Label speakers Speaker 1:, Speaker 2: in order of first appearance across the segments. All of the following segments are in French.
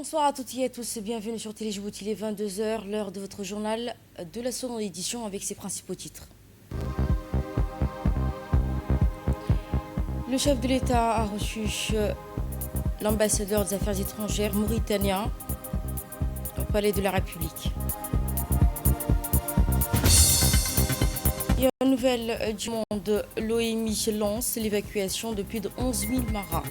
Speaker 1: Bonsoir à toutes et à tous, bienvenue sur Télé Djibouti, il est 22 h, l'heure de votre journal de la seconde édition avec ses principaux titres. Le chef de l'État a reçu l'ambassadeur des Affaires étrangères mauritanien au Palais de la République. Et en nouvelle du monde, l'OMI lance l'évacuation de plus de 11 000 marins.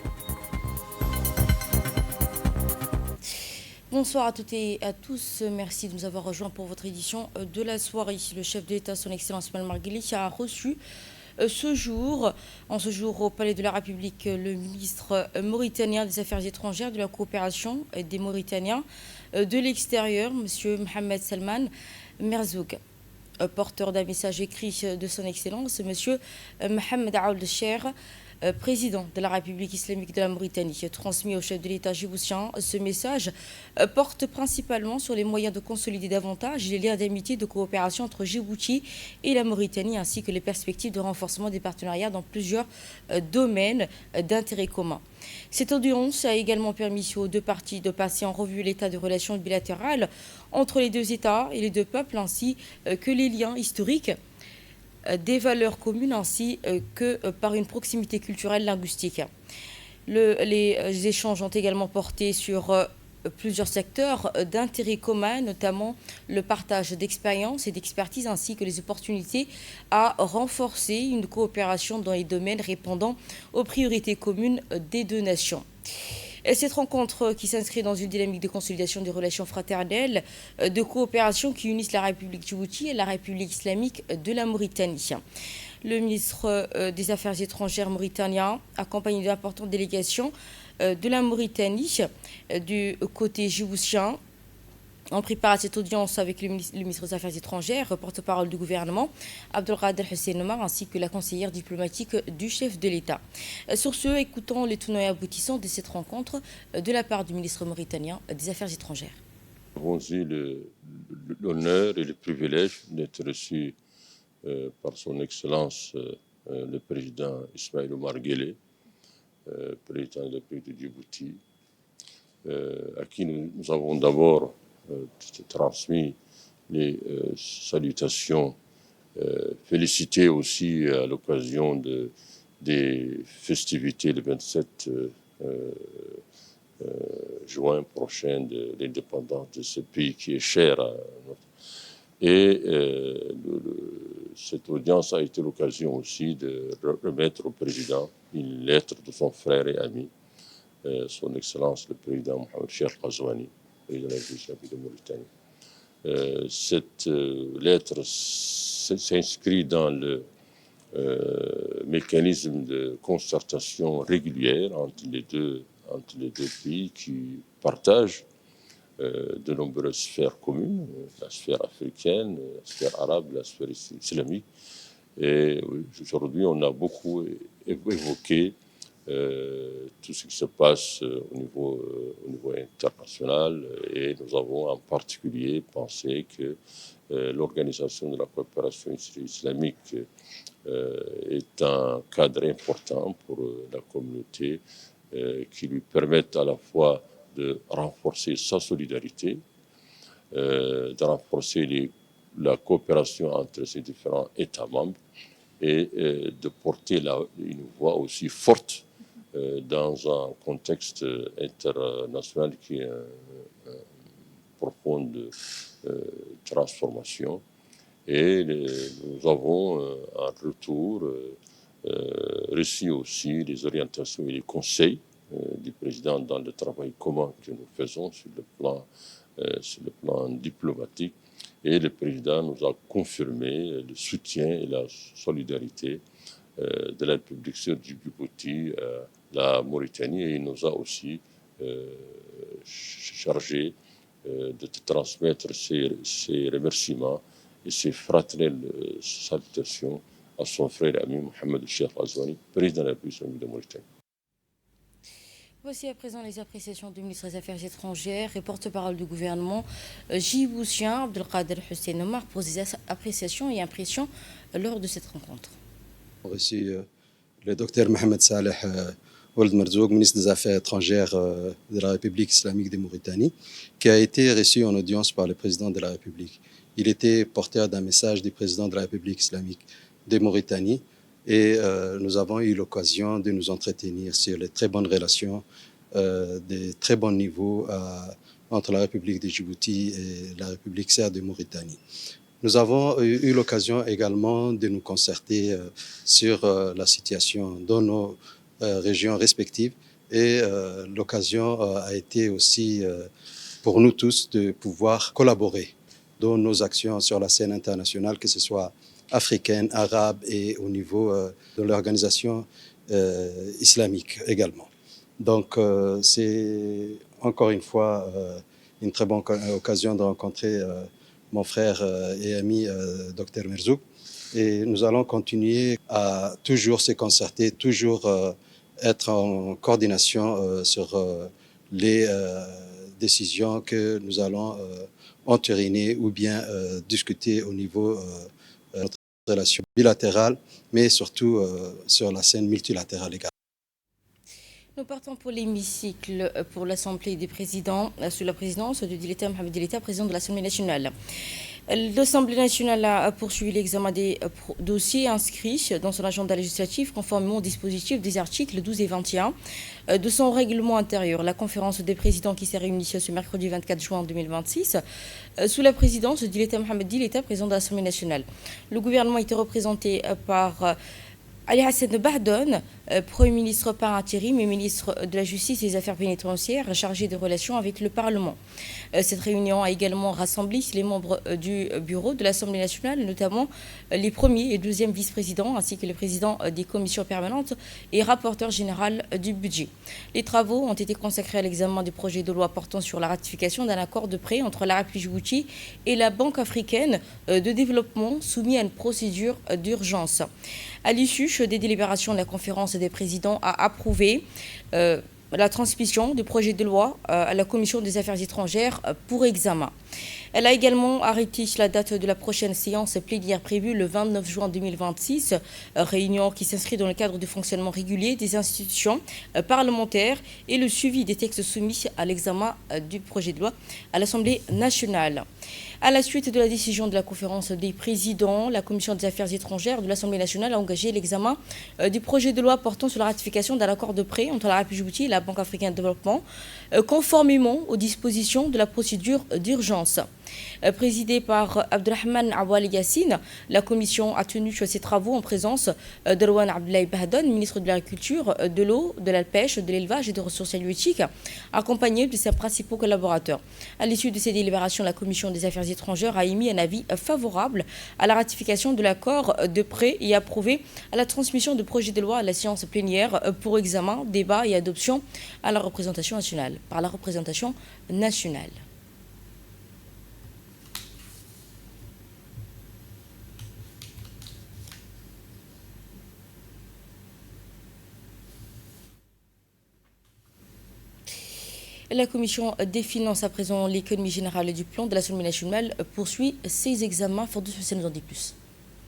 Speaker 1: Bonsoir à toutes et à tous. Merci de nous avoir rejoints pour votre édition de la soirée. Le chef de l'État, son Excellence Ismaël Omar Guelleh, a reçu en ce jour au Palais de la République, le ministre mauritanien des Affaires étrangères, de la coopération des Mauritaniens de l'extérieur, M. Mohamed Salman Merzoug. Porteur d'un message écrit de son Excellence, M. Mohamed Ould Cheikh, président de la République islamique de la Mauritanie, transmis au chef de l'État djiboutien. Ce message porte principalement sur les moyens de consolider davantage les liens d'amitié et de coopération entre Djibouti et la Mauritanie, ainsi que les perspectives de renforcement des partenariats dans plusieurs domaines d'intérêt commun. Cette audience a également permis aux deux parties de passer en revue l'état de relations bilatérales entre les deux États et les deux peuples, ainsi que les liens historiques, des valeurs communes ainsi que par une proximité culturelle linguistique. Les échanges ont également porté sur plusieurs secteurs d'intérêt commun, notamment le partage d'expériences et d'expertise ainsi que les opportunités à renforcer une coopération dans les domaines répondant aux priorités communes des deux nations. Et cette rencontre qui s'inscrit dans une dynamique de consolidation des relations fraternelles, de coopération qui unissent la République Djibouti et la République islamique de la Mauritanie. Le ministre des Affaires étrangères mauritanien, accompagné d'importantes délégations de la Mauritanie, du côté djiboutien, ont pris part à cette audience avec le ministre des Affaires étrangères, porte-parole du gouvernement, Abdelkader Hussein Omar, ainsi que la conseillère diplomatique du chef de l'État. Sur ce, écoutons les tenants et aboutissants de cette rencontre de la part du ministre mauritanien des Affaires étrangères.
Speaker 2: Nous avons eu l'honneur et le privilège d'être reçus par son Excellence le président Ismaël Omar Guelleh, président de la République de Djibouti, à qui nous avons d'abord transmis les salutations, félicité aussi à l'occasion des festivités le 27 juin prochain de l'indépendance de ce pays qui est cher à notre. Et cette audience a été l'occasion aussi de remettre au président une lettre de son frère et ami, son Excellence le président Mohamed Cheikh Ghazouani, président de la République de Mauritanie. Cette lettre s'inscrit dans le mécanisme de concertation régulière entre les deux pays qui partagent de nombreuses sphères communes, la sphère africaine, la sphère arabe, la sphère islamique. Et aujourd'hui, on a beaucoup évoqué tout ce qui se passe au niveau international, et nous avons en particulier pensé que l'organisation de la coopération islamique est un cadre important pour la communauté qui lui permette à la fois de renforcer sa solidarité, de renforcer la coopération entre ces différents États membres et de porter une voix aussi forte dans un contexte international qui est une profonde transformation. Et nous avons en retour reçu aussi les orientations et les conseils du président dans le travail commun que nous faisons sur le plan diplomatique. Et le président nous a confirmé le soutien et la solidarité de la République Djibouti à la Mauritanie, et il nous a aussi chargé de transmettre ses remerciements et ses fraternelles salutations à son frère et ami Mohamed Cheikh Ghazouani, président de la République de Mauritanie.
Speaker 1: Voici à présent les appréciations du ministre des Affaires étrangères et porte-parole du gouvernement djiboutien, Abdelkader Hussein Omar, pour ses appréciations et impressions lors de cette rencontre.
Speaker 3: Voici le docteur Mohamed Saleh Ould Merzoug, ministre des Affaires étrangères de la République islamique de Mauritanie, qui a été reçu en audience par le président de la République. Il était porteur d'un message du président de la République islamique de Mauritanie et nous avons eu l'occasion de nous entretenir sur les très bonnes relations, des très bons niveaux entre la République de Djibouti et la République serbe de Mauritanie. Nous avons eu l'occasion également de nous concerter sur la situation dans nos régions respectives et l'occasion a été aussi pour nous tous de pouvoir collaborer dans nos actions sur la scène internationale, que ce soit africaine, arabe et au niveau de l'organisation islamique également. Donc c'est encore une fois une très bonne occasion de rencontrer mon frère et ami Dr Merzoug. Et nous allons continuer à toujours se concerter, toujours être en coordination sur les décisions que nous allons entériner ou bien discuter au niveau de notre relation bilatérale, mais surtout sur la scène multilatérale également.
Speaker 1: Nous partons pour l'hémicycle pour l'Assemblée des présidents sous la présidence de Dileta Mohamed Dileta, président de l'Assemblée nationale. L'Assemblée nationale a poursuivi l'examen des dossiers inscrits dans son agenda législatif conformément au dispositif des articles 12 et 21 de son règlement intérieur. La conférence des présidents qui s'est réunie ce mercredi 24 juin 2026 sous la présidence de Dileta Mohamed Dileta, président de l'Assemblée nationale. Le gouvernement était représenté par Ali Hassan Bahdon, Premier ministre par intérim et ministre de la Justice et des Affaires pénitentiaires chargé des relations avec le Parlement. Cette réunion a également rassemblé les membres du bureau de l'Assemblée nationale, notamment les premiers et deuxièmes vice-présidents, ainsi que les présidents des commissions permanentes et rapporteurs général du budget. Les travaux ont été consacrés à l'examen du projet de loi portant sur la ratification d'un accord de prêt entre la République Djibouti et la Banque africaine de développement soumis à une procédure d'urgence. À l'issue des délibérations de la conférence des présidents a approuvé la transmission du projet de loi à la Commission des affaires étrangères pour examen. Elle a également arrêté la date de la prochaine séance plénière prévue le 29 juin 2026, réunion qui s'inscrit dans le cadre du fonctionnement régulier des institutions parlementaires et le suivi des textes soumis à l'examen du projet de loi à l'Assemblée nationale. À la suite de la décision de la conférence des présidents, la Commission des affaires étrangères de l'Assemblée nationale a engagé l'examen du projet de loi portant sur la ratification d'un accord de prêt entre la République Djibouti et la Banque africaine de développement, conformément aux dispositions de la procédure d'urgence. Présidée par Abdelrahman Awali Yassine, la commission a tenu ses travaux en présence d'Erwan Abdoulaye Bahdon, ministre de l'Agriculture, de l'eau, de la pêche, de l'élevage et des ressources halieutiques, accompagné de ses principaux collaborateurs. À l'issue de ces délibérations, la commission des affaires étrangères a émis un avis favorable à la ratification de l'accord de prêt et approuvé à la transmission de projet de loi à la séance plénière pour examen, débat et adoption à la représentation nationale, par la représentation nationale. La Commission des finances, à présent l'économie générale du plan de l'Assemblée nationale, poursuit ses examens. Fort de ce nous en dit plus.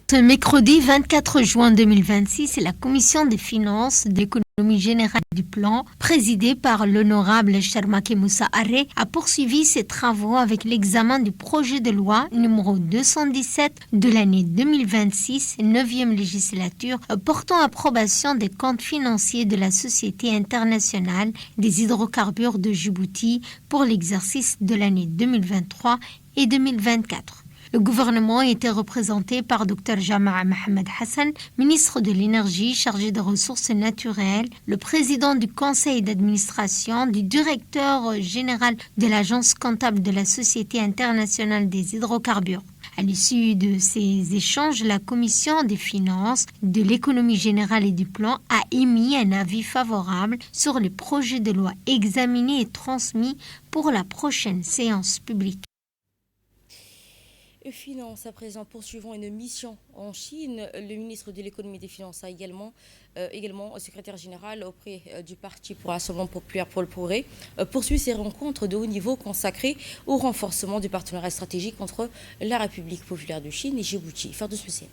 Speaker 4: Ce mercredi 24 juin 2026, la Commission des finances de l'économie générale du plan, présidée par l'honorable Charmake Moussa Arré, a poursuivi ses travaux avec l'examen du projet de loi numéro 217 de l'année 2026, 9e législature, portant approbation des comptes financiers de la Société internationale des hydrocarbures de Djibouti pour l'exercice de l'année 2023 et 2024. Le gouvernement était représenté par Dr Jama'a Mohamed Hassan, ministre de l'Énergie chargé des ressources naturelles, le président du conseil d'administration, du directeur général de l'agence comptable de la Société internationale des hydrocarbures. À l'issue de ces échanges, la Commission des finances, de l'économie générale et du plan a émis un avis favorable sur le projet de loi examiné et transmis pour la prochaine séance publique.
Speaker 1: Finances, à présent, poursuivons une mission en Chine. Le ministre de l'économie et des finances a également secrétaire général auprès du Parti pour Rassemblement populaire pour le progrès, poursuit ses rencontres de haut niveau consacrées au renforcement du partenariat stratégique entre la République populaire de Chine et Djibouti. Faire de spécial.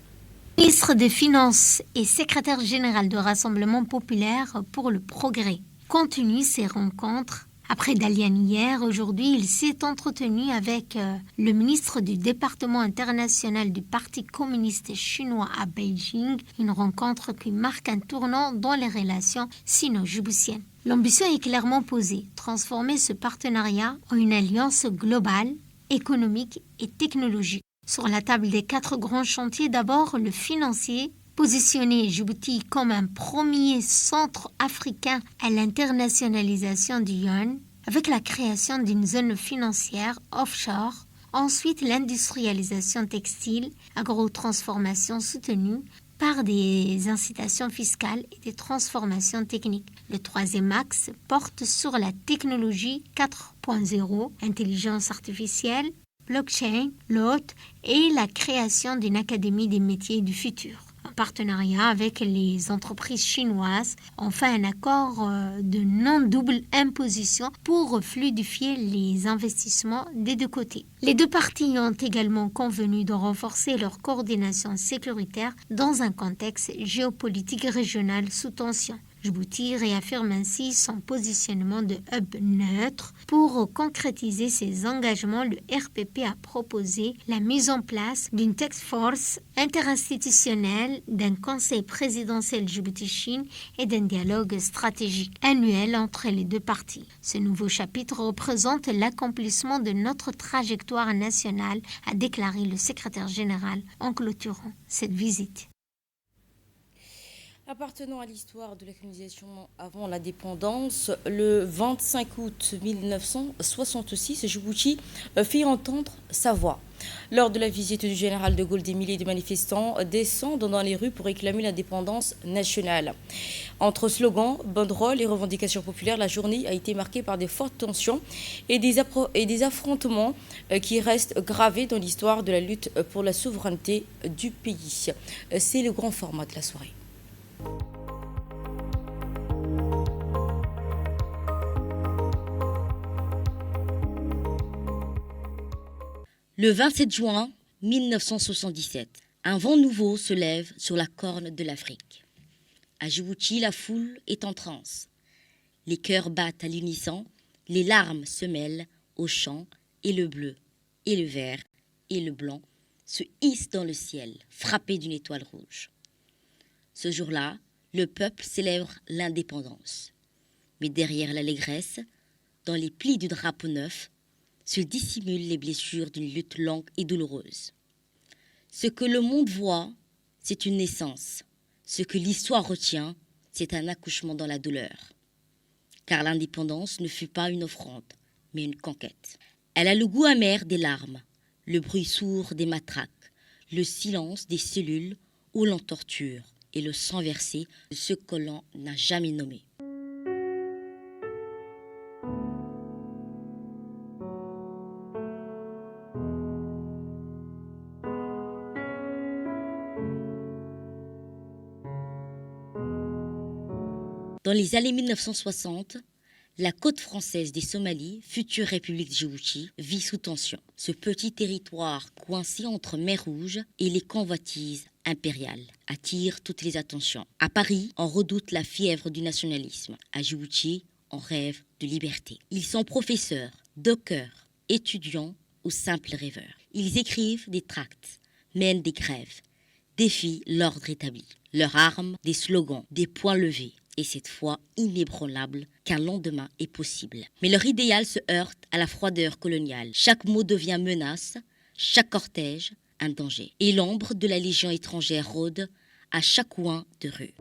Speaker 4: Ministre des Finances et secrétaire général du Rassemblement populaire pour le progrès, continue ses rencontres. Après Dalian hier, aujourd'hui, il s'est entretenu avec le ministre du département international du Parti communiste chinois à Beijing, une rencontre qui marque un tournant dans les relations sino-djiboutiennes. L'ambition est clairement posée, transformer ce partenariat en une alliance globale, économique et technologique. Sur la table des 4 grands chantiers, d'abord le financier, positionner Djibouti comme un premier centre africain à l'internationalisation du yuan, avec la création d'une zone financière offshore. Ensuite, l'industrialisation textile, agro-transformation soutenue par des incitations fiscales et des transformations techniques. Le troisième axe porte sur la technologie 4.0, intelligence artificielle, blockchain, l'hôte et la création d'une académie des métiers du futur. En partenariat avec les entreprises chinoises, enfin un accord de non-double imposition pour fluidifier les investissements des deux côtés. Les deux parties ont également convenu de renforcer leur coordination sécuritaire dans un contexte géopolitique régional sous tension. Djibouti réaffirme ainsi son positionnement de hub neutre. Pour concrétiser ses engagements, le RPP a proposé la mise en place d'une task force interinstitutionnelle, d'un conseil présidentiel Djibouti-Chine et d'un dialogue stratégique annuel entre les deux parties. Ce nouveau chapitre représente l'accomplissement de notre trajectoire nationale, a déclaré le secrétaire général en clôturant cette visite.
Speaker 1: Appartenant à l'histoire de la colonisation avant l'indépendance, le 25 août 1966, Djibouti fit entendre sa voix. Lors de la visite du général de Gaulle, des milliers de manifestants descendent dans les rues pour réclamer l'indépendance nationale. Entre slogans, banderoles et revendications populaires, la journée a été marquée par des fortes tensions et des affrontements qui restent gravés dans l'histoire de la lutte pour la souveraineté du pays. C'est le grand format de la soirée.
Speaker 5: Le 27 juin 1977, un vent nouveau se lève sur la corne de l'Afrique. À Djibouti, la foule est en transe. Les cœurs battent à l'unisson, les larmes se mêlent au chant et le bleu, et le vert, et le blanc se hissent dans le ciel, frappés d'une étoile rouge. Ce jour-là, le peuple célèbre l'indépendance. Mais derrière l'allégresse, dans les plis du drapeau neuf, se dissimulent les blessures d'une lutte longue et douloureuse. Ce que le monde voit, c'est une naissance. Ce que l'histoire retient, c'est un accouchement dans la douleur. Car l'indépendance ne fut pas une offrande, mais une conquête. Elle a le goût amer des larmes, le bruit sourd des matraques, le silence des cellules où l'on torture et le sang versé de ce que l'on n'a jamais nommé. Dans les années 1960, la côte française des Somalies, future République de Djibouti, vit sous tension. Ce petit territoire coincé entre mer Rouge et les convoitises impériales attire toutes les attentions. À Paris, on redoute la fièvre du nationalisme. À Djibouti, on rêve de liberté. Ils sont professeurs, dockers, étudiants ou simples rêveurs. Ils écrivent des tracts, mènent des grèves, défient l'ordre établi. Leur arme, des slogans, des poings levés. Et cette fois inébranlable qu'un lendemain est possible. Mais leur idéal se heurte à la froideur coloniale. Chaque mot devient menace, chaque cortège un danger. Et l'ombre de la légion étrangère rôde à chaque coin de rue.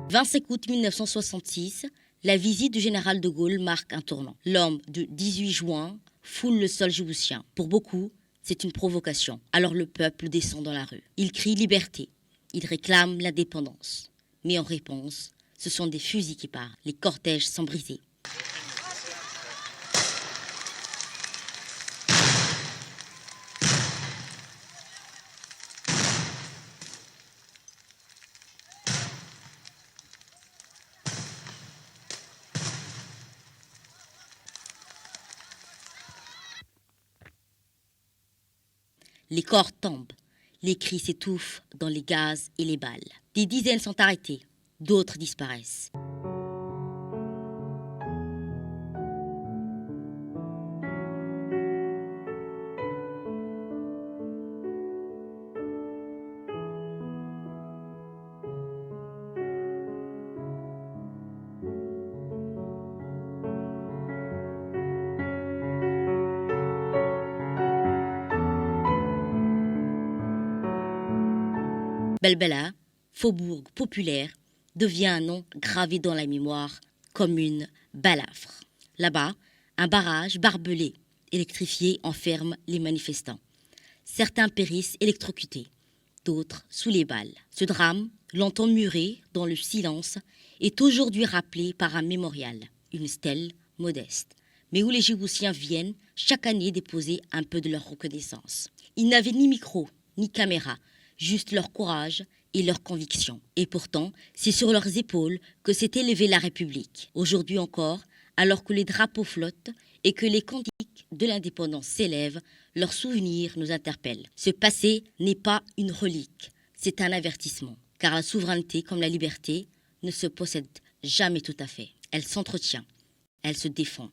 Speaker 5: Le 25 août 1966, la visite du général de Gaulle marque un tournant. L'homme de 18 juin foule le sol djiboutien. Pour beaucoup, c'est une provocation. Alors le peuple descend dans la rue. Il crie liberté. Il réclame l'indépendance. Mais en réponse, ce sont des fusils qui partent. Les cortèges sont brisés. Les corps tombent, les cris s'étouffent dans les gaz et les balles. Des dizaines sont arrêtés, d'autres disparaissent. Belbela, faubourg populaire, devient un nom gravé dans la mémoire comme une balafre. Là-bas, un barrage barbelé, électrifié, enferme les manifestants. Certains périssent électrocutés, d'autres sous les balles. Ce drame, longtemps muré dans le silence, est aujourd'hui rappelé par un mémorial, une stèle modeste, mais où les Djiboutiens viennent chaque année déposer un peu de leur reconnaissance. Ils n'avaient ni micro, ni caméra, juste leur courage et leur conviction. Et pourtant, c'est sur leurs épaules que s'est élevée la République. Aujourd'hui encore, alors que les drapeaux flottent et que les cantiques de l'indépendance s'élèvent, leurs souvenirs nous interpellent. Ce passé n'est pas une relique, c'est un avertissement. Car la souveraineté, comme la liberté, ne se possède jamais tout à fait. Elle s'entretient, elle se défend,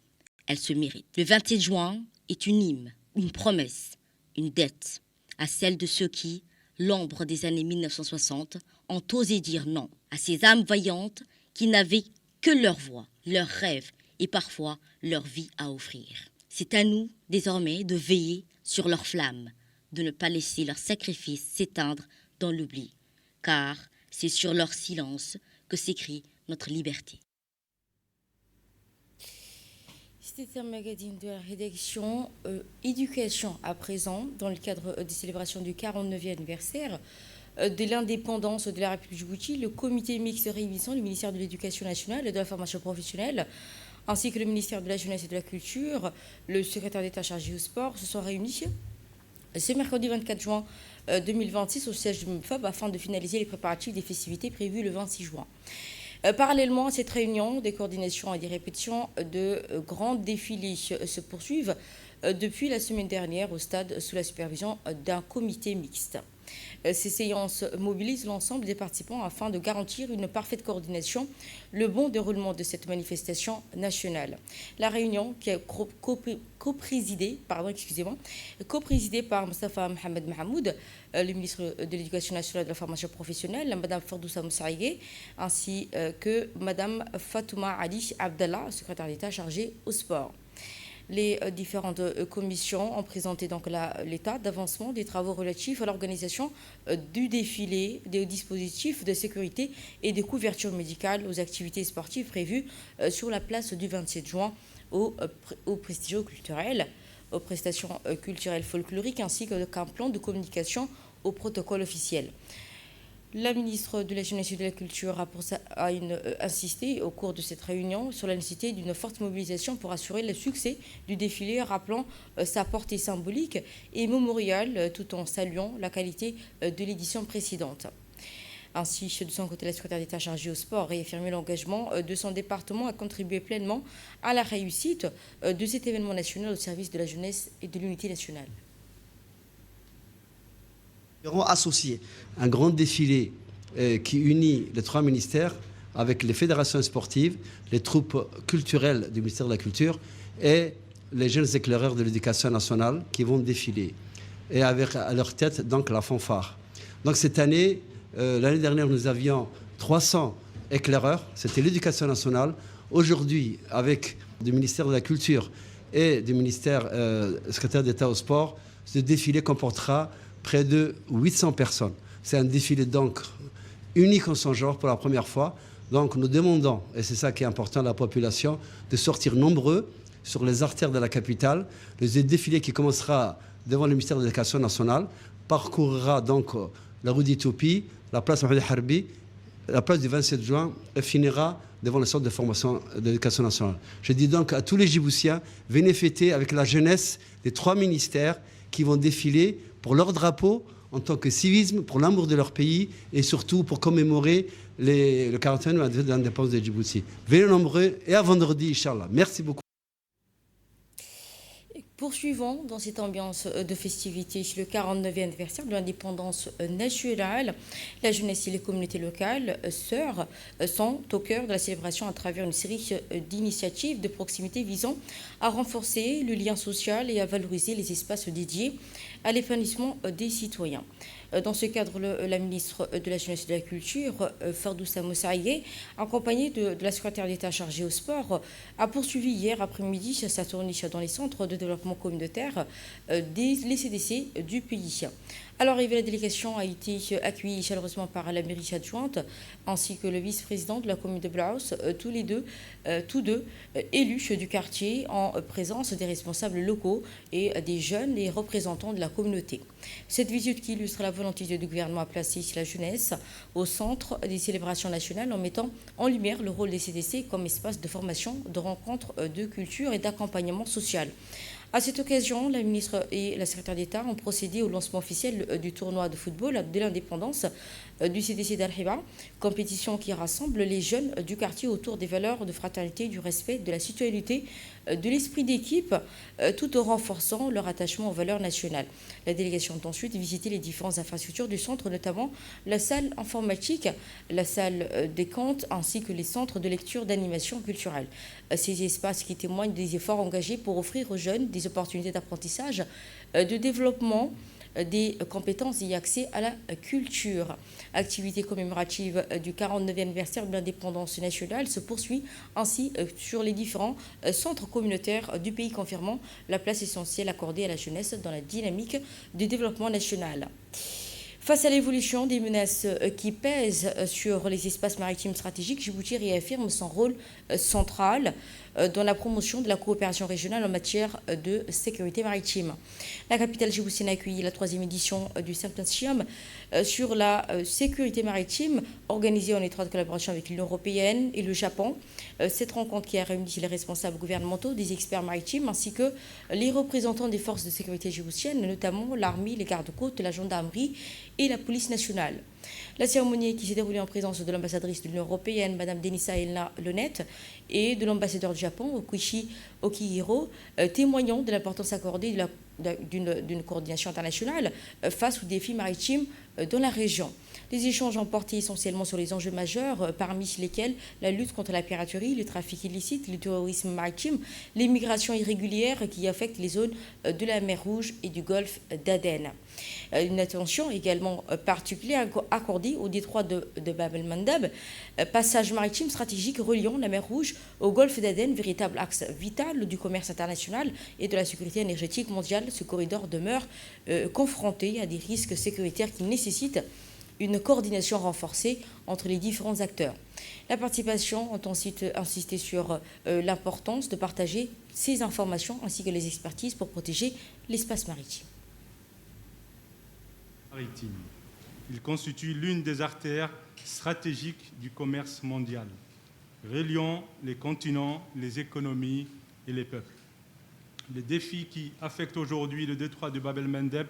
Speaker 5: elle se mérite. Le 27 juin est une hymne, une promesse, une dette à celle de ceux qui, l'ombre des années 1960, ont osé dire non à ces âmes vaillantes qui n'avaient que leur voix, leurs rêves et parfois leur vie à offrir. C'est à nous, désormais, de veiller sur leur flamme, de ne pas laisser leur sacrifice s'éteindre dans l'oubli, car c'est sur leur silence que s'écrit notre liberté.
Speaker 1: C'était un magazine de la rédaction Éducation à présent, dans le cadre des célébrations du 49e anniversaire de l'indépendance de la République Djibouti. Le comité mixte réunissant le ministère de l'Éducation nationale et de la formation professionnelle, ainsi que le ministère de la Jeunesse et de la Culture, le secrétaire d'État chargé au sport, se sont réunis ce mercredi 24 juin 2026 au siège du MUFOB afin de finaliser les préparatifs des festivités prévues le 26 juin. Parallèlement à cette réunion, des coordinations et des répétitions de grands défilés se poursuivent depuis la semaine dernière au stade sous la supervision d'un comité mixte. Ces séances mobilisent l'ensemble des participants afin de garantir une parfaite coordination, le bon déroulement de cette manifestation nationale. La réunion, qui est coprésidée par Mostafa Mohamed Mahamoud, le ministre de l'Éducation nationale et de la formation professionnelle, Mme Fardoussa Moussaïgué, ainsi que Mme Fatouma Ali Abdallah, secrétaire d'État chargée au sport. Les différentes commissions ont présenté donc l'état d'avancement des travaux relatifs à l'organisation du défilé, des dispositifs de sécurité et des couvertures médicales aux activités sportives prévues sur la place du 27 juin au prestigieux culturel, aux prestations culturelles folkloriques ainsi qu'un plan de communication au protocole officiel. La ministre de la Jeunesse et de la Culture a insisté au cours de cette réunion sur la nécessité d'une forte mobilisation pour assurer le succès du défilé, rappelant sa portée symbolique et mémoriale tout en saluant la qualité de l'édition précédente. Ainsi, de son côté, la secrétaire d'État chargée au sport a réaffirmé l'engagement de son département à contribuer pleinement à la réussite de cet événement national au service de la jeunesse et de l'unité nationale.
Speaker 6: Nous avons associé un grand défilé qui unit les trois ministères avec les fédérations sportives, les troupes culturelles du ministère de la Culture et les jeunes éclaireurs de l'éducation nationale qui vont défiler. Et avec à leur tête donc la fanfare. Donc cette année, l'année dernière, nous avions 300 éclaireurs, c'était l'éducation nationale. Aujourd'hui, avec le ministère de la Culture et du ministère secrétaire d'État au sport, ce défilé comportera près de 800 personnes. C'est un défilé donc unique en son genre pour la première fois. Donc nous demandons, et c'est ça qui est important à la population, de sortir nombreux sur les artères de la capitale. Le défilé qui commencera devant le ministère de l'Éducation nationale parcourra donc la rue d'Éthiopie, la place Mohamed Harbi, la place du 27 juin et finira devant le centre de formation de l'Éducation nationale. Je dis donc à tous les Djiboutiens, venez fêter avec la jeunesse des trois ministères qui vont défiler pour leur drapeau en tant que civisme, pour l'amour de leur pays et surtout pour commémorer le 41e anniversaire de l'indépendance de Djibouti. Venez nombreux et à vendredi, Inch'Allah. Merci beaucoup.
Speaker 1: Poursuivons dans cette ambiance de festivité le 49e anniversaire de l'indépendance nationale. La jeunesse et les communautés locales, sœurs, sont au cœur de la célébration à travers une série d'initiatives de proximité visant à renforcer le lien social et à valoriser les espaces dédiés à l'épanouissement des citoyens. Dans ce cadre, la ministre de la Jeunesse et de la Culture, Fardoussa Moussaïe, accompagnée de la secrétaire d'État chargée au sport, a poursuivi hier après-midi sa tournée dans les centres de développement communautaire des CDC du pays. À l'arrivée, la délégation a été accueillie chaleureusement par la mairie adjointe ainsi que le vice-président de la commune de Blaus, tous deux élus du quartier en présence des responsables locaux et des jeunes et représentants de la communauté. Cette visite qui illustre la volonté du gouvernement à placer la jeunesse au centre des célébrations nationales en mettant en lumière le rôle des CDC comme espace de formation, de rencontre, de culture et d'accompagnement social. À cette occasion, la ministre et la secrétaire d'État ont procédé au lancement officiel du tournoi de football de l'indépendance du CDC d'Al-Hiba, compétition qui rassemble les jeunes du quartier autour des valeurs de fraternité, du respect, de la citoyenneté, de l'esprit d'équipe, tout en renforçant leur attachement aux valeurs nationales. La délégation a ensuite visité les différentes infrastructures du centre, notamment la salle informatique, la salle des comptes, ainsi que les centres de lecture d'animation culturelle. Ces espaces qui témoignent des efforts engagés pour offrir aux jeunes des opportunités d'apprentissage, de développement des compétences et accès à la culture. Activité commémorative du 49e anniversaire de l'indépendance nationale se poursuit ainsi sur les différents centres communautaires du pays, confirmant la place essentielle accordée à la jeunesse dans la dynamique du développement national. Face à l'évolution des menaces qui pèsent sur les espaces maritimes stratégiques, Djibouti réaffirme son rôle central dans la promotion de la coopération régionale en matière de sécurité maritime. La capitale djiboutienne a accueilli la 3e édition du Symposium sur la sécurité maritime, organisée en étroite collaboration avec l'Union européenne et le Japon. Cette rencontre qui a réuni les responsables gouvernementaux, des experts maritimes, ainsi que les représentants des forces de sécurité djiboutiennes, notamment l'armée, les gardes-côtes, la gendarmerie et la police nationale. La cérémonie qui s'est déroulée en présence de l'ambassadrice de l'Union européenne, Mme Denisa Elna Lonet, et de l'ambassadeur du Japon, Okishi Okihiro, témoignant de l'importance accordée d'une coordination internationale face aux défis maritimes dans la région. Les échanges ont porté essentiellement sur les enjeux majeurs, parmi lesquels la lutte contre la piraterie, le trafic illicite, le terrorisme maritime, les migrations irrégulières qui affectent les zones de la mer Rouge et du golfe d'Aden. Une attention également particulière accordée au détroit de Bab el-Mandab, passage maritime stratégique reliant la mer Rouge au golfe d'Aden, véritable axe vital du commerce international et de la sécurité énergétique mondiale. Ce corridor demeure confronté à des risques sécuritaires qui nécessitent une coordination renforcée entre les différents acteurs. La participation a ensuite insisté sur l'importance de partager ces informations ainsi que les expertises pour protéger l'espace maritime.
Speaker 7: Il constitue l'une des artères stratégiques du commerce mondial, reliant les continents, les économies et les peuples. Les défis qui affectent aujourd'hui le détroit de Bab el-Mandeb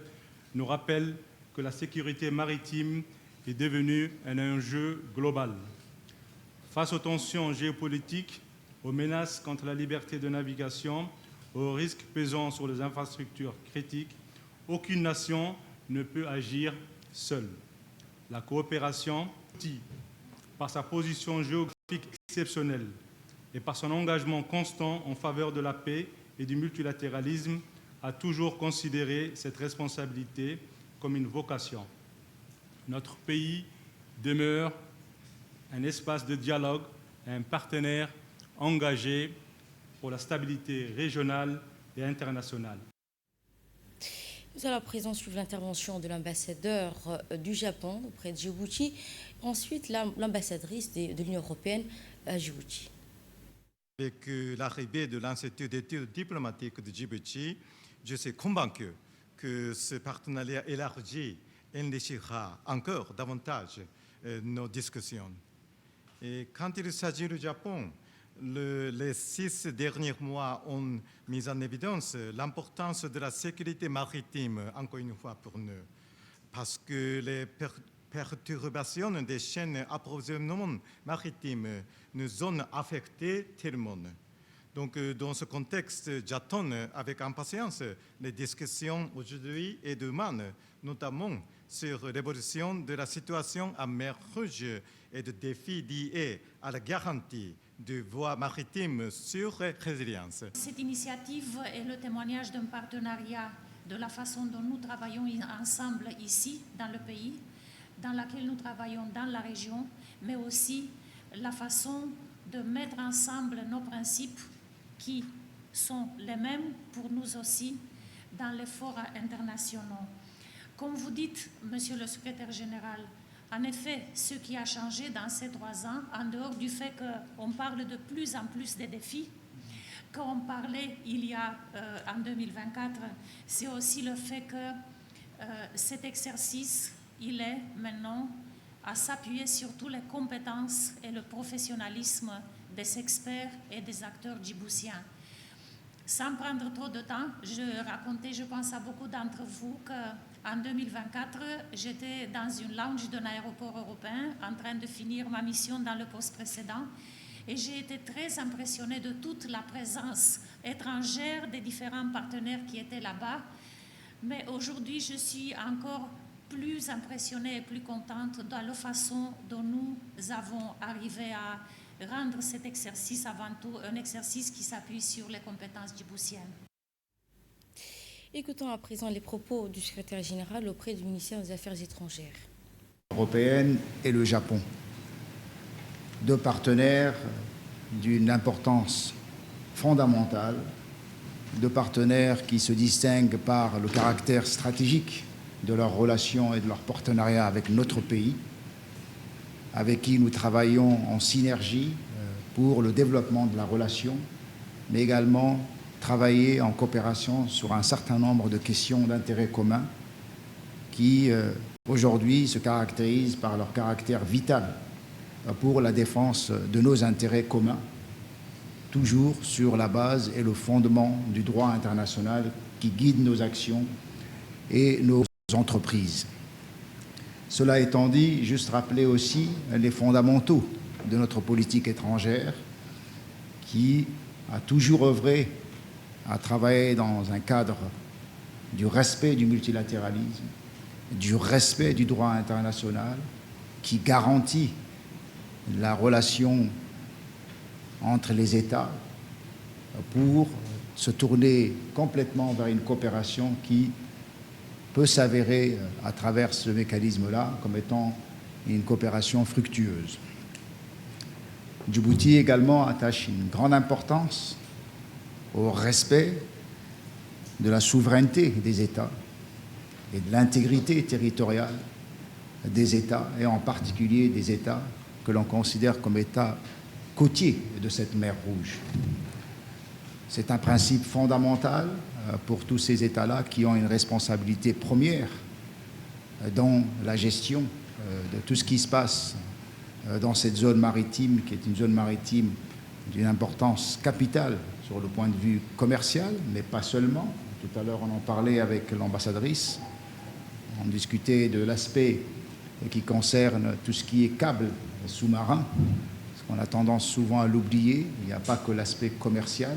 Speaker 7: nous rappellent que la sécurité maritime est devenue un enjeu global. Face aux tensions géopolitiques, aux menaces contre la liberté de navigation, aux risques pesant sur les infrastructures critiques, aucune nation ne peut agir seule. La coopération, par sa position géographique exceptionnelle et par son engagement constant en faveur de la paix et du multilatéralisme, a toujours considéré cette responsabilité comme une vocation. Notre pays demeure un espace de dialogue, un partenaire engagé pour la stabilité régionale et internationale.
Speaker 1: Nous allons à présent suivre l'intervention de l'ambassadeur du Japon auprès de Djibouti, ensuite l'ambassadrice de l'Union européenne à Djibouti.
Speaker 8: Avec l'arrivée de l'Institut d'études diplomatiques de Djibouti, je suis convaincu que ce partenariat élargi enrichira encore davantage nos discussions. Et quand il s'agit du Japon, les 6 derniers mois ont mis en évidence l'importance de la sécurité maritime, encore une fois pour nous, parce que les perturbations des chaînes d'approvisionnement maritime nous ont affectés tellement. Donc, dans ce contexte, j'attends avec impatience les discussions aujourd'hui et demain, notamment sur l'évolution de la situation à mer Rouge et de défis liés à la garantie de voies maritimes sûres et résilience.
Speaker 9: Cette initiative est le témoignage d'un partenariat de la façon dont nous travaillons ensemble ici, dans le pays, dans laquelle nous travaillons dans la région, mais aussi la façon de mettre ensemble nos principes qui sont les mêmes pour nous aussi dans les forats internationaux. Comme vous dites, Monsieur le Secrétaire général, en effet, ce qui a changé dans ces 3 ans, en dehors du fait qu'on parle de plus en plus des défis, quand on parlait il y a en 2024, c'est aussi le fait que cet exercice, il est maintenant à s'appuyer sur toutes les compétences et le professionnalisme des experts et des acteurs djiboutiens. Sans prendre trop de temps, je pense à beaucoup d'entre vous qu'en 2024, j'étais dans une lounge d'un aéroport européen en train de finir ma mission dans le poste précédent et j'ai été très impressionnée de toute la présence étrangère des différents partenaires qui étaient là-bas. Mais aujourd'hui, je suis encore plus impressionnée et plus contente de la façon dont nous avons arrivé à rendre cet exercice avant tout un exercice qui s'appuie sur les compétences djiboutiennes.
Speaker 1: Écoutons à présent les propos du secrétaire général auprès du ministère des Affaires étrangères.
Speaker 10: Européenne et le Japon, 2 partenaires d'une importance fondamentale, 2 partenaires qui se distinguent par le caractère stratégique de leurs relations et de leur partenariat avec notre pays, avec qui nous travaillons en synergie pour le développement de la relation, mais également travailler en coopération sur un certain nombre de questions d'intérêt commun qui, aujourd'hui, se caractérisent par leur caractère vital pour la défense de nos intérêts communs, toujours sur la base et le fondement du droit international qui guide nos actions et nos entreprises. Cela étant dit, juste rappeler aussi les fondamentaux de notre politique étrangère qui a toujours œuvré à travailler dans un cadre du respect du multilatéralisme, du respect du droit international, qui garantit la relation entre les États pour se tourner complètement vers une coopération qui peut s'avérer à travers ce mécanisme-là comme étant une coopération fructueuse. Djibouti également attache une grande importance au respect de la souveraineté des États et de l'intégrité territoriale des États, et en particulier des États que l'on considère comme États côtiers de cette mer Rouge. C'est un principe fondamental pour tous ces États-là qui ont une responsabilité première dans la gestion de tout ce qui se passe dans cette zone maritime, qui est une zone maritime d'une importance capitale sur le point de vue commercial, mais pas seulement. Tout à l'heure, on en parlait avec l'ambassadrice. On discutait de l'aspect qui concerne tout ce qui est câble sous-marin, parce qu'on a tendance souvent à l'oublier. Il n'y a pas que l'aspect commercial,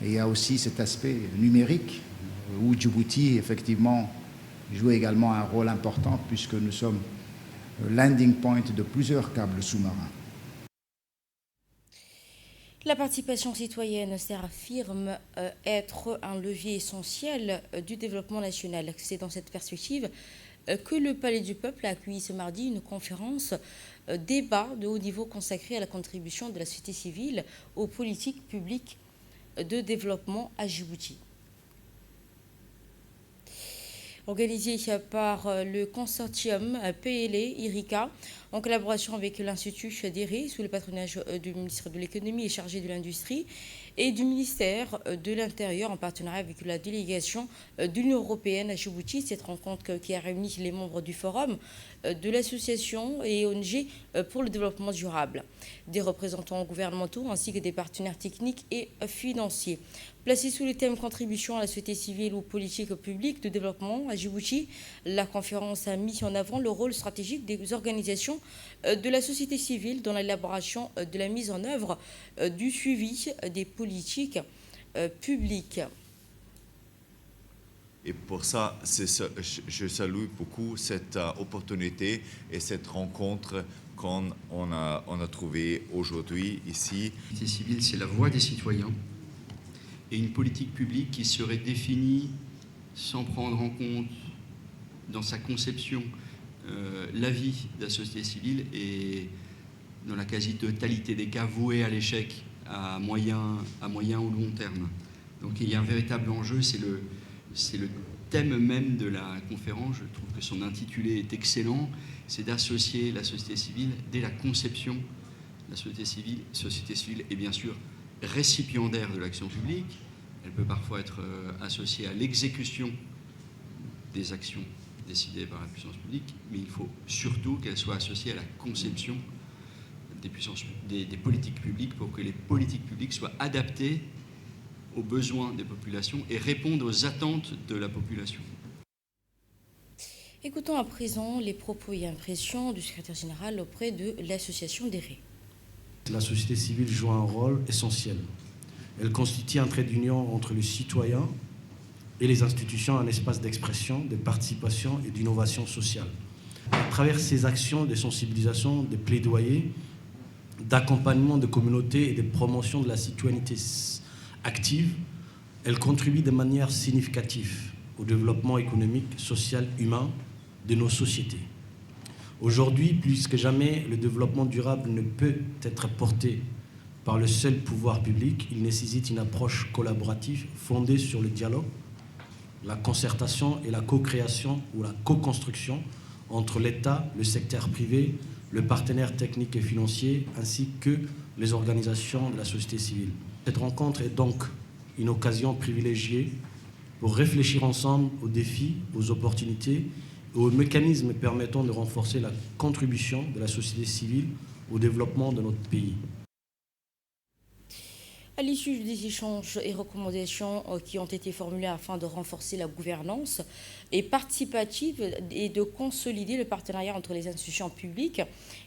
Speaker 10: et il y a aussi cet aspect numérique, où Djibouti, effectivement, joue également un rôle important, puisque nous sommes le landing point de plusieurs câbles sous-marins.
Speaker 1: La participation citoyenne s'affirme être un levier essentiel du développement national. C'est dans cette perspective que le Palais du Peuple a accueilli ce mardi une conférence débat de haut niveau consacrée à la contribution de la société civile aux politiques publiques de développement à Djibouti. Organisé par le consortium PLE-IRICA, en collaboration avec l'Institut d'Éré, sous le patronage du ministre de l'Économie et chargé de l'Industrie, et du ministère de l'Intérieur, en partenariat avec la délégation de l'Union européenne à Djibouti. Cette rencontre qui a réuni les membres du forum de l'association et ONG pour le développement durable, des représentants gouvernementaux ainsi que des partenaires techniques et financiers. Placée sous le thème « Contribution à la société civile aux politiques publiques de développement à Djibouti », la conférence a mis en avant le rôle stratégique des organisations de la société civile dans l'élaboration de la mise en œuvre du suivi des politiques publiques.
Speaker 11: Et pour ça, je salue beaucoup cette opportunité et cette rencontre qu'on a trouvée aujourd'hui ici.
Speaker 12: La société civile, c'est la voix des citoyens et une politique publique qui serait définie sans prendre en compte dans sa conception l'avis de la société civile et dans la quasi-totalité des cas vouée à l'échec à moyen ou long terme. Donc il y a un véritable enjeu, c'est le thème même de la conférence. Je trouve que son intitulé est excellent, c'est d'associer la société civile dès la conception. La société civile est bien sûr récipiendaire de l'action publique, elle peut parfois être associée à l'exécution des actions décidées par la puissance publique, mais il faut surtout qu'elle soit associée à la conception des politiques publiques pour que les politiques publiques soient adaptées aux besoins des populations et répondent aux attentes de la population.
Speaker 1: Écoutons à présent les propos et impressions du secrétaire général auprès de l'association des RÉ.
Speaker 13: La société civile joue un rôle essentiel. Elle constitue un trait d'union entre le citoyen et les institutions, un espace d'expression, de participation et d'innovation sociale. À travers ces actions de sensibilisation, de plaidoyer, d'accompagnement de communautés et de promotion de la citoyenneté active, elle contribue de manière significative au développement économique, social, humain de nos sociétés. Aujourd'hui, plus que jamais, le développement durable ne peut être porté par le seul pouvoir public. Il nécessite une approche collaborative fondée sur le dialogue, la concertation et la co-création ou la co-construction entre l'État, le secteur privé, le partenaire technique et financier, ainsi que les organisations de la société civile. Cette rencontre est donc une occasion privilégiée pour réfléchir ensemble aux défis, aux opportunités et aux mécanismes permettant de renforcer la contribution de la société civile au développement de notre pays.
Speaker 1: À l'issue des échanges et recommandations qui ont été formulées afin de renforcer la gouvernance et participative et de consolider le partenariat entre les institutions publiques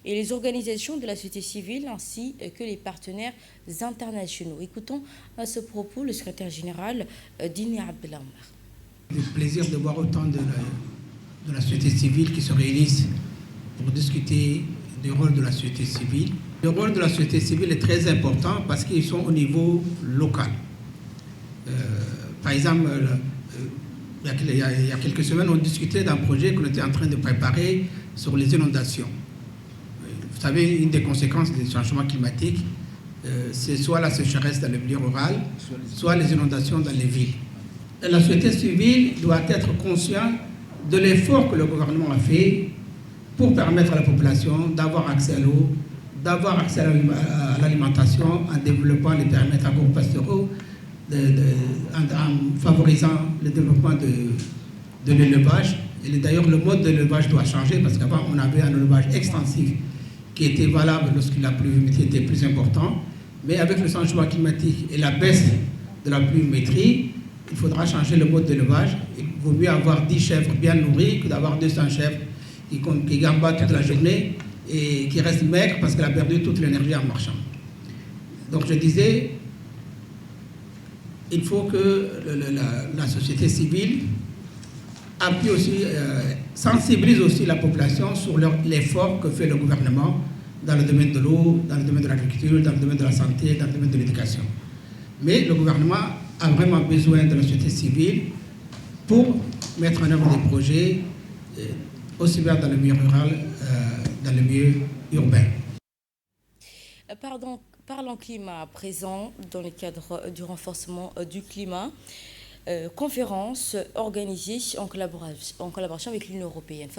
Speaker 1: et les organisations de la société civile ainsi que les partenaires internationaux. Écoutons à ce propos le secrétaire général Dini Abdelhamar.
Speaker 14: Le plaisir de voir autant de la société civile qui se réunissent pour discuter du rôle de la société civile. Le rôle de la société civile est très important parce qu'ils sont au niveau local. Par exemple, il y a quelques semaines, on discutait d'un projet qu'on était en train de préparer sur les inondations. Vous savez, une des conséquences des changements climatiques, c'est soit la sécheresse dans le milieu rural, soit les inondations dans les villes. Et la société civile doit être consciente de l'effort que le gouvernement a fait pour permettre à la population d'avoir accès à l'eau, d'avoir accès à l'alimentation en développant les périmètres agro-pastoraux, en favorisant le développement de l'élevage. Et d'ailleurs, le mode d'élevage doit changer parce qu'avant, on avait un élevage extensif qui était valable lorsque la pluviométrie était plus importante. Mais avec le changement climatique et la baisse de la pluviométrie, il faudra changer le mode d'élevage. Il vaut mieux avoir 10 chèvres bien nourries que d'avoir 200 chèvres qui gambadent toute la journée et qui restent maigres parce qu'elle a perdu toute l'énergie en marchant. Donc je disais, il faut que la société civile appuie aussi, sensibilise aussi la population sur l'effort que fait le gouvernement dans le domaine de l'eau, dans le domaine de l'agriculture, dans le domaine de la santé, dans le domaine de l'éducation. Mais le gouvernement a vraiment besoin de la société civile pour mettre en œuvre des projets aussi bien dans le milieu rural, dans le milieu urbain.
Speaker 1: Parlons climat à présent, dans le cadre du renforcement du climat, conférence organisée en collaboration avec l'Union européenne.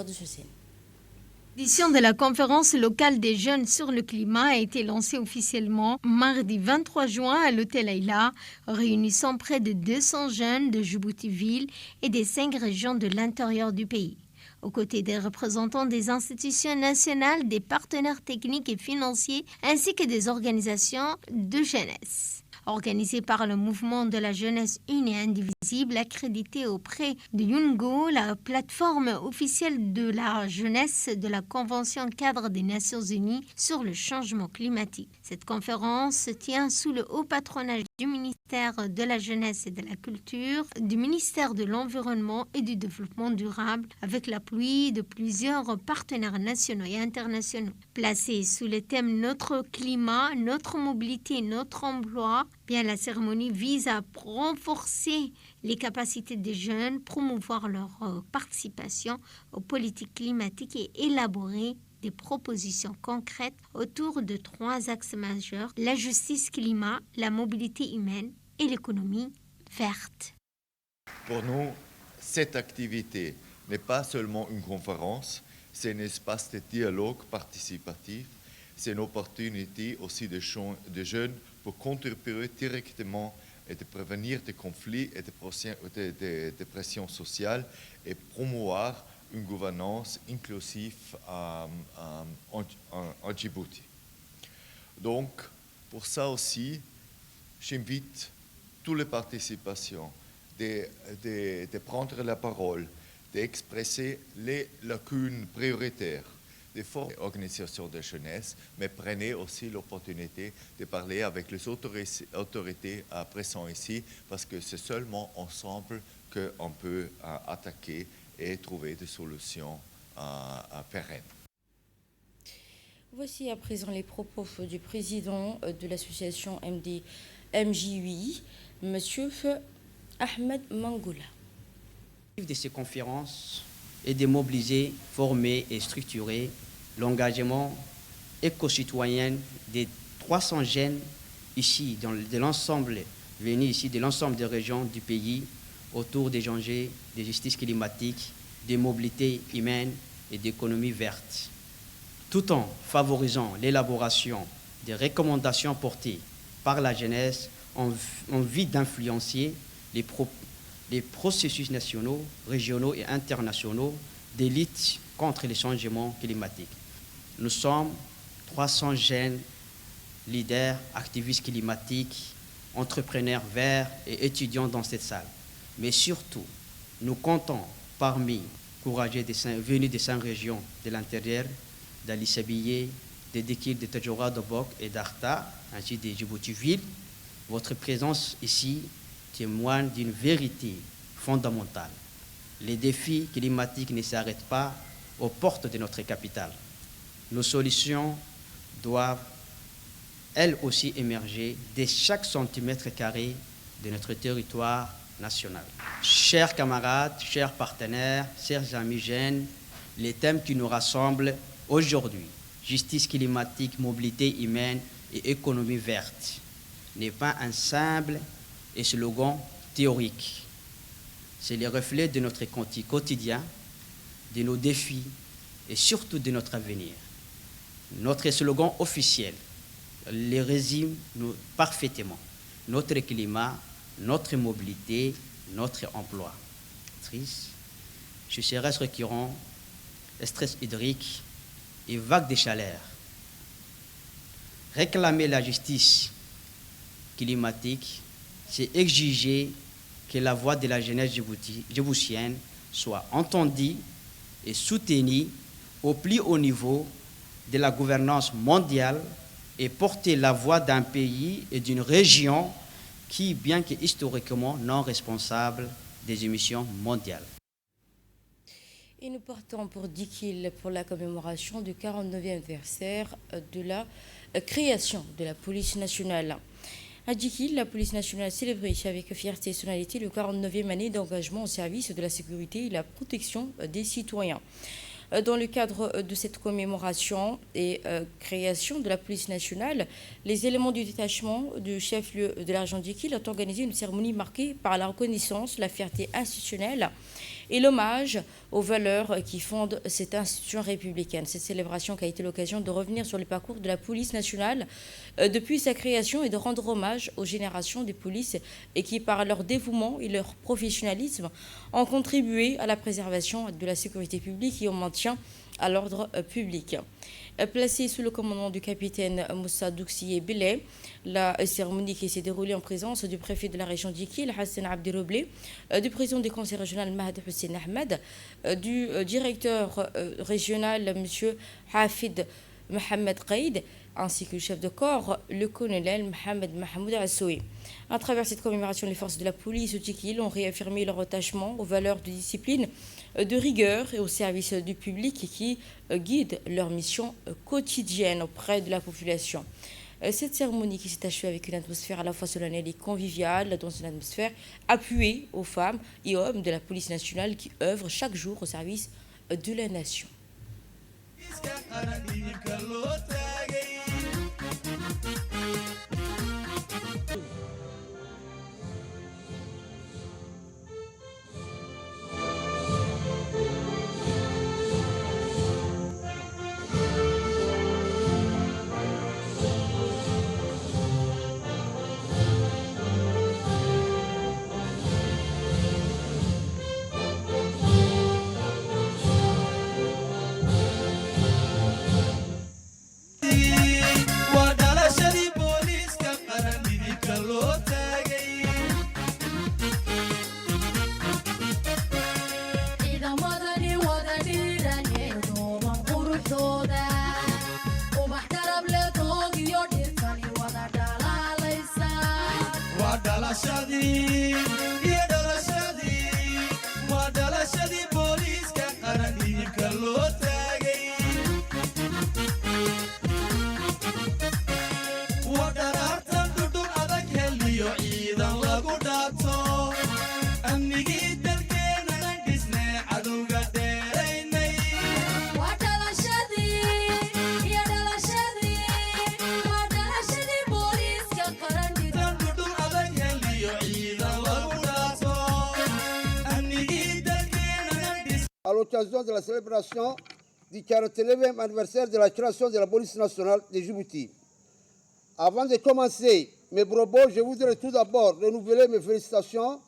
Speaker 4: L'édition de la conférence locale des jeunes sur le climat a été lancée officiellement mardi 23 juin à l'hôtel Aïla, réunissant près de 200 jeunes de Djibouti-Ville et des 5 régions de l'intérieur du pays. Aux côtés des représentants des institutions nationales, des partenaires techniques et financiers, ainsi que des organisations de jeunesse. Organisée par le mouvement de la jeunesse une et indivisible, accrédité auprès de UNESCO, la plateforme officielle de la jeunesse de la Convention cadre des Nations Unies sur le changement climatique. Cette conférence se tient sous le haut patronage du ministère de la Jeunesse et de la Culture, du ministère de l'Environnement et du Développement durable, avec l'appui de plusieurs partenaires nationaux et internationaux. Placée sous le thème « Notre climat, notre mobilité, notre emploi », bien la cérémonie vise à renforcer les capacités des jeunes, promouvoir leur participation aux politiques climatiques et élaborer des propositions concrètes autour de 3 axes majeurs, la justice climat, la mobilité humaine et l'économie verte.
Speaker 11: Pour nous, cette activité n'est pas seulement une conférence, c'est un espace de dialogue participatif, c'est une opportunité aussi de jeunes pour contribuer directement et de prévenir des conflits et des pressions sociales et promouvoir une gouvernance inclusive en Djibouti. Donc, pour ça aussi, j'invite toutes les participations de prendre la parole, d'exprimer les lacunes prioritaires des formes d'organisation de jeunesse, mais prenez aussi l'opportunité de parler avec les autorités présentes ici, parce que c'est seulement ensemble qu'on peut attaquer et trouver des solutions pérennes.
Speaker 1: Voici à présent les propos du président de l'association MJUI, M. Ahmed Mangoula.
Speaker 15: L'objectif de ces conférences est de mobiliser, former et structurer l'engagement éco-citoyen des 300 jeunes ici, venus ici de l'ensemble des régions du pays, autour des enjeux de justice climatique, de mobilité humaine et d'économie verte, tout en favorisant l'élaboration des recommandations portées par la jeunesse en vue d'influencer les processus nationaux, régionaux et internationaux de lutte contre les changements climatiques. Nous sommes 300 jeunes leaders, activistes climatiques, entrepreneurs verts et étudiants dans cette salle. Mais surtout, nous comptons parmi courageux venus des 5 régions de l'intérieur, d'Ali-Sabiye, de Dekil, de Tadjoura, de Bok et d'Arta, ainsi de Djibouti-Ville. Votre présence ici témoigne d'une vérité fondamentale. Les défis climatiques ne s'arrêtent pas aux portes de notre capitale. Nos solutions doivent, elles aussi, émerger de chaque centimètre carré de notre territoire national. Chers camarades, chers partenaires, chers amis jeunes, les thèmes qui nous rassemblent aujourd'hui, justice climatique, mobilité humaine et économie verte, n'est pas un simple slogan théorique. C'est le reflet de notre quotidien, de nos défis et surtout de notre avenir. Notre slogan officiel les résume parfaitement. Notre climat, notre mobilité, notre emploi. Sécheresse récurrente, stress hydrique et vagues de chaleur. Réclamer la justice climatique, c'est exiger que la voix de la jeunesse djiboutienne soit entendue et soutenue au plus haut niveau de la gouvernance mondiale et porter la voix d'un pays et d'une région qui, bien que historiquement non responsable des émissions mondiales.
Speaker 1: Et nous partons pour Dikil pour la commémoration du 49e anniversaire de la création de la police nationale. À Dikil, la police nationale célébrait avec fierté et solennité le 49e année d'engagement au service de la sécurité et la protection des citoyens. Dans le cadre de cette commémoration et création de la police nationale, les éléments du détachement du chef-lieu de la région d'Dikil ont organisé une cérémonie marquée par la reconnaissance, la fierté institutionnelle et l'hommage aux valeurs qui fondent cette institution républicaine. Cette célébration qui a été l'occasion de revenir sur le parcours de la police nationale depuis sa création et de rendre hommage aux générations des polices et qui, par leur dévouement et leur professionnalisme, ont contribué à la préservation de la sécurité publique et au maintien à l'ordre public. placé sous le commandement du capitaine Moussa Douxié Belay. La cérémonie qui s'est déroulée en présence du préfet de la région d'Ikil, Hassan Abdiroblé, du président du conseil régional Mahd Hussein Ahmed, du directeur régional M. Hafid Mohamed Qaïd, ainsi que le chef de corps, le colonel Mohamed Mahmoud Assoui. À travers cette commémoration, les forces de la police de Tikil ont réaffirmé leur attachement aux valeurs de discipline, de rigueur et au service du public qui guident leur mission quotidienne auprès de la population. Cette cérémonie qui s'est achevée avec une atmosphère à la fois solennelle et conviviale, dans une atmosphère appuyée aux femmes et hommes de la police nationale qui œuvrent chaque jour au service de la nation.
Speaker 16: À l'occasion de la célébration du 49e anniversaire de la création de la police nationale de Djibouti. Avant de commencer mes propos, je voudrais tout d'abord renouveler mes félicitations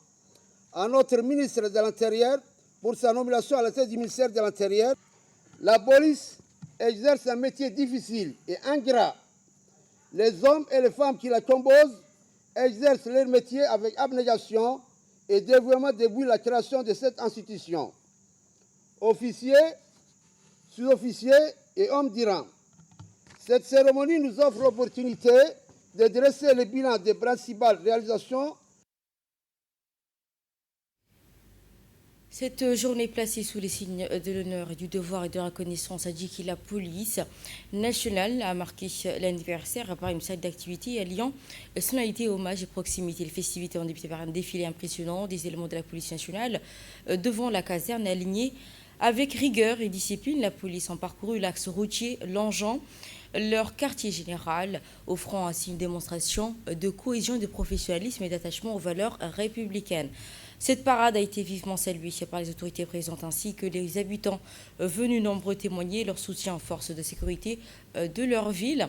Speaker 16: à notre ministre de l'Intérieur pour sa nomination à la tête du ministère de l'Intérieur. La police exerce un métier difficile et ingrat. Les hommes et les femmes qui la composent exercent leur métier avec abnégation et dévouement depuis la création de cette institution. Officiers, sous-officiers et hommes d'Iran. Cette cérémonie nous offre l'opportunité de dresser le bilan des principales réalisations.
Speaker 1: Cette journée placée sous les signes de l'honneur et du devoir et de la reconnaissance a dit que la police nationale a marqué l'anniversaire par une salle d'activité alliant sonalité, hommage et proximité. Les festivités ont débuté par un défilé impressionnant des éléments de la police nationale devant la caserne alignée avec rigueur et discipline. La police a parcouru l'axe routier Langean, leur quartier général, offrant ainsi une démonstration de cohésion, de professionnalisme et d'attachement aux valeurs républicaines. Cette parade a été vivement saluée par les autorités présentes ainsi que les habitants venus nombreux témoigner leur soutien aux forces de sécurité de leur ville.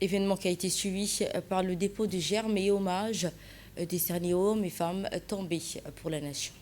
Speaker 1: Événement qui a été suivi par le dépôt de germes et hommages décernés aux hommes et femmes tombés pour la nation.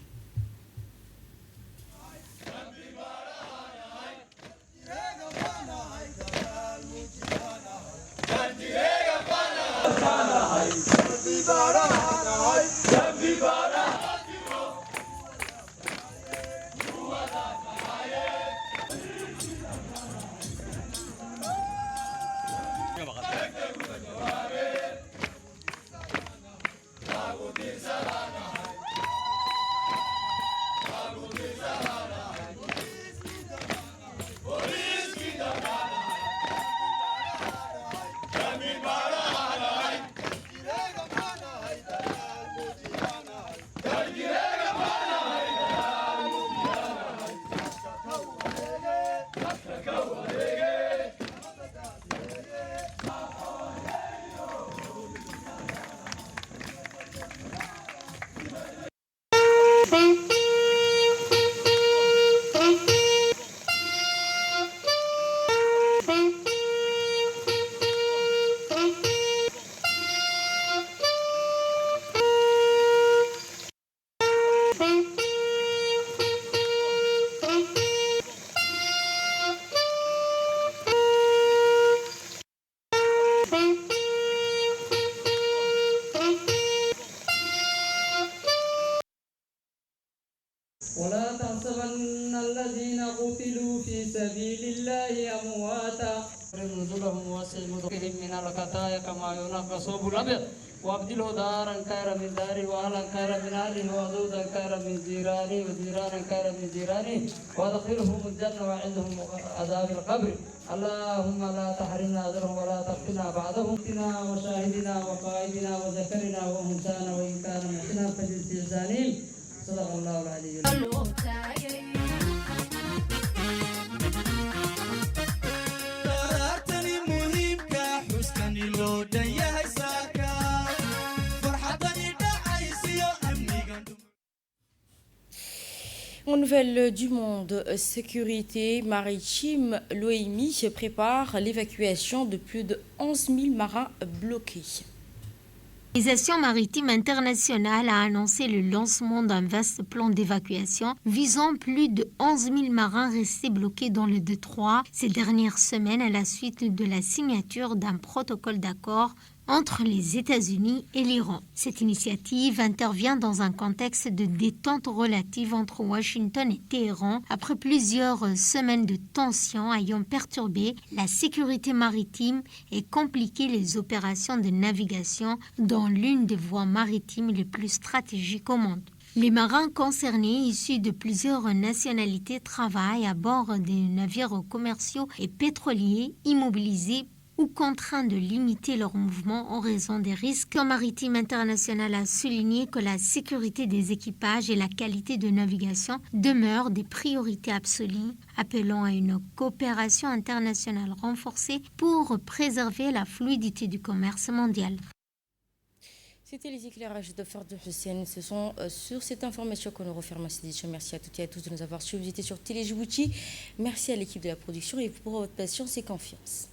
Speaker 17: مدخلهم من الخطايا كما ينقى الثوب الأبيض وابدله دارا خيرا من داره واهلا خيرا من اهله وعدودا خيرا من جيرانه وجيرانا خيرا من جيرانه وادخلهم الجنه وعندهم عذاب القبر اللهم لا تحرمنا اجرهم ولا تفتنا بعدهم اتنا وشاهدنا وقائدنا وذكرنا وانثانا وان كان محسنا فجزي الزانين صدق الله العلي العظيم.
Speaker 1: En nouvelle du monde, sécurité maritime, l'OMI prépare l'évacuation de plus de 11 000 marins bloqués.
Speaker 4: L'Organisation maritime internationale a annoncé le lancement d'un vaste plan d'évacuation visant plus de 11 000 marins restés bloqués dans le détroit ces dernières semaines à la suite de la signature d'un protocole d'accord entre les États-Unis et l'Iran. Cette initiative intervient dans un contexte de détente relative entre Washington et Téhéran après plusieurs semaines de tensions ayant perturbé la sécurité maritime et compliqué les opérations de navigation dans l'une des voies maritimes les plus stratégiques au monde. Les marins concernés, issus de plusieurs nationalités, travaillent à bord des navires commerciaux et pétroliers immobilisés ou contraints de limiter leurs mouvements en raison des risques. Le maritime international a souligné que la sécurité des équipages et la qualité de navigation demeurent des priorités absolues, appelant à une coopération internationale renforcée pour préserver la fluidité du commerce mondial.
Speaker 1: C'était les éclairages de Fard Hussein. Ce sont sur cette information qu'on nous referme cette édition. Merci à toutes et à tous de nous avoir suivis. Vous étiez sur Télé Djibouti. Merci à l'équipe de la production et pour votre patience et confiance.